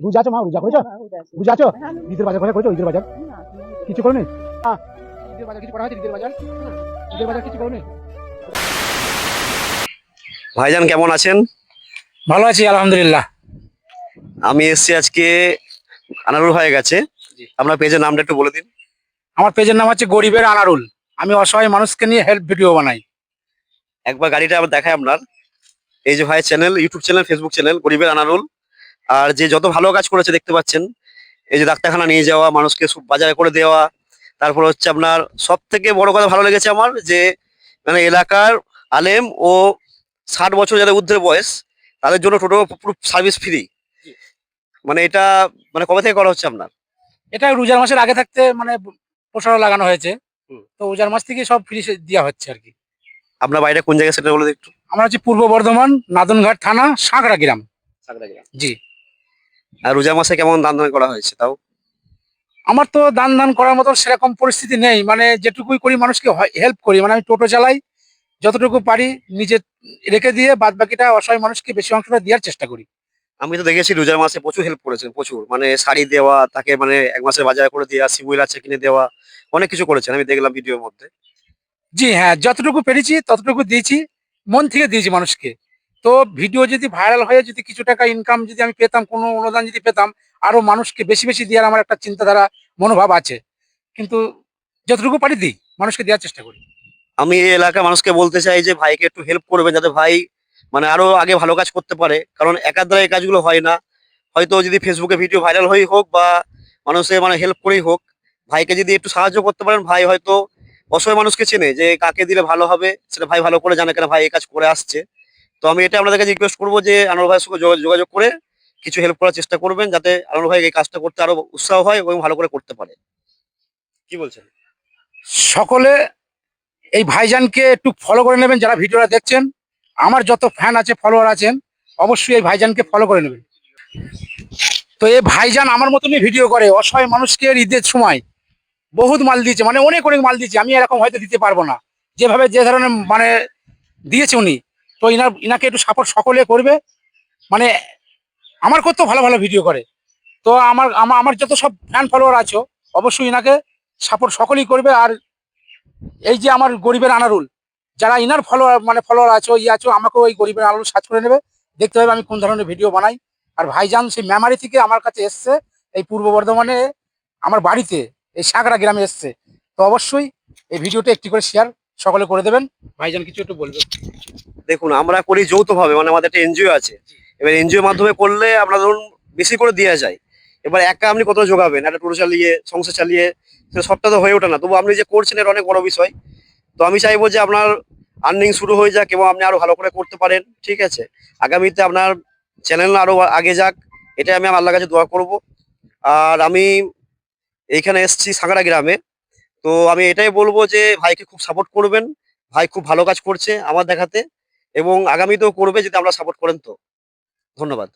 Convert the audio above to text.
রোজা আছো মা? রোজা করেছো? রোজা আছো? ঈদের বাজার কোথায় করেছো? ঈদের বাজার কিছু করোনি? ঈদের বাজার কিছু করা হয়েছে? ঈদের বাজার কিছু করোনি? ভাইজান কেমন আছেন? ভালো আছি আলহামদুলিল্লাহ। আমি এসছি আজকে আনারুল হয়ে গেছে। আপনার পেজের নামটা একটু বলে দিন। আমার পেজের নাম হচ্ছে গরিবের আনারুল। আমি অসহায় মানুষকে নিয়ে হেল্প ভিডিও বানাই। একবার গাড়িটা আবার দেখায় আপনার। এই যে ভাই channel, YouTube channel, Facebook channel গরিবের আনারুল। আর যে যত ভালো কাজ করেছে দেখতে পাচ্ছেন, এই যে ডাক্তারখানা নিয়ে যাওয়া, মানুষকে বাজারে করে দেওয়া, তারপর হচ্ছে আপনার সব থেকে বড় কথা ভালো লেগেছে আমার যে মানে এলাকার আলেম ও 60 বছর যাদের ঊর্ধ্বে বয়স তাদের জন্য টোটো পুরো সার্ভিস ফ্রি। মানে এটা মানে কবে থেকে করা হচ্ছে আপনার? এটা রোজার মাসের আগে থাকতে মানে পোস্টার লাগানো হয়েছে। হুম। তো রোজার মাস থেকে সব ফ্রি দেওয়া হচ্ছে আর কি। আপনার বাড়িটা কোন জায়গায় সেটা বলে দিন একটু। আমরা হচ্ছে পূর্ব বর্ধমান, নাদনঘাট থানা, সাঁকড়া গ্রাম। জি। আর রোজার মাসে কেমন দান ধ্যান করা হয়েছে তাও? আমার তো দান করার মতো সেরকম পরিস্থিতি নেই, মানে যেটুকুই করি মানুষকে হেল্প করি, মানে আমি টোটো চালাই, যতটুকু পারি নিজে রেখে দিয়ে বাদ বাকিটা অসহায় মানুষকে বেশি অংশটা দেওয়ার চেষ্টা করি। আমি তো দেখেছি রোজার মাসে প্রচুর হেল্প করেছেন, প্রচুর মানে শাড়ি দেওয়া, তাকে মানে 1 মাসের বাজার করে দেওয়া, সিমুইল আছে কিনে দেওয়া, অনেক কিছু করেছেন আমি দেখলাম ভিডিওর মধ্যে। জি হ্যাঁ, যতটুকু পেরেছি ততটুকু দিয়েছি, মন থেকে দিয়েছি মানুষকে। তো ভিডিও যদি ভাইরাল হয়ে যদি কিছু টাকা ইনকাম যদি আমি পেতাম, কোনো অনুদান যদি পেতাম, আরো মানুষকে বেশি বেশি দেওয়ার আমার একটা চিন্তাধারা মনোভাব আছে। কিন্তু যতটুকু পারি দিই, মানুষকে দেওয়ার চেষ্টা করি। আমি এই এলাকার মানুষকে বলতে চাই যে ভাইকে একটু হেল্প করবেন যাতে ভাই মানে আরো আগে ভালো কাজ করতে পারে, কারণ একার দ্বারা এই কাজগুলো হয় না। হয়তো যদি ফেসবুকে ভিডিও ভাইরাল হয়েই হোক বা মানুষের মানে হেল্প করেই হোক, ভাইকে যদি একটু সাহায্য করতে পারেন, ভাই হয়তো অসহায় মানুষকে চেনে যে কাকে দিলে ভালো হবে সেটা ভাই ভালো করে জানে, কেন ভাই এই কাজ করে আসছে। তো আমি এটা আপনাদের কাছে রিকোয়েস্ট করবো যে আনোয়ার ভাইয়ের সঙ্গে যোগাযোগ করে কিছু হেল্প করার চেষ্টা করবেন, যাতে আনোয়ার ভাই এই কাজটা করতে আরো উৎসাহ হয় এবং ভালো করে করতে পারে। কি বলছেন? সকলে এই ভাইজানকে একটু ফলো করে নেবেন, যারা ভিডিওটা দেখছেন। আমার যত ফ্যান আছে, ফলোয়ার আছেন, অবশ্যই এই ভাইজানকে ফলো করে নেবেন। তো এই ভাইজান আমার মতনই ভিডিও করে, অসহায় মানুষকে ঈদের সময় বহুত মাল দিয়েছে, মানে অনেক অনেক মাল দিয়েছে। আমি এরকম হয়তো দিতে পারবো না, যেভাবে যে ধরনের মানে দিয়েছে উনি। তো ইনাকে একটু সাপোর্ট সকলে করবে। মানে আমার করতেও ভালো ভালো ভিডিও করে। তো আমার যত সব ফ্যান ফলোয়ার আছো, অবশ্যই ইনাকে সাপোর্ট সকলেই করবে। আর এই যে আমার গরিবের আনারুল, যারা ইনার ফলোয়ার মানে ফলোয়ার আছো, আছো, আমাকেও ওই গরিবের আনারুল সার্চ করে নেবে, দেখতে হবে আমি কোন ধরনের ভিডিও বানাই। আর ভাইজান সেই মেমারি থেকে আমার কাছে এসছে, এই পূর্ব বর্ধমানে আমার বাড়িতে এই সাঁকড়া গ্রামে এসছে। তো অবশ্যই এই ভিডিওটা একটি করে শেয়ার সকলে করে দেবেন। ভাইজান কিছু একটু বলবে। দেখুন আমরা করি যৌথভাবে, মানে আমাদের একটা এনজিও আছে। এবার এনজিওর মাধ্যমে করলে আমরা ধরুন বেশি করে দেওয়া যায়। এবার একা আপনি কত যোগাবেন একটা টোটো চালিয়ে, সংসার চালিয়ে, সেটা সবটা তো হয়ে ওঠে না। তবু আপনি যে করছেন এটা অনেক বড় বিষয়। তো আমি চাইবো যে আপনার আর্নিং শুরু হয়ে যাক এবং আপনি আরো ভালো করে করতে পারেন, ঠিক আছে? আগামীতে আপনার চ্যানেল আরো আগে যাক, এটাই আমি আল্লাহর কাছে দোয়া করব। আর আমি এইখানে এসেছি সাঁকড়া গ্রামে। তো আমি এটাই বলবো যে ভাইকে খুব সাপোর্ট করবেন। ভাই খুব ভালো কাজ করছে আমার দেখাতে, এবং আগামীতেও করবে যদি আমরা সাপোর্ট করেন। তো ধন্যবাদ।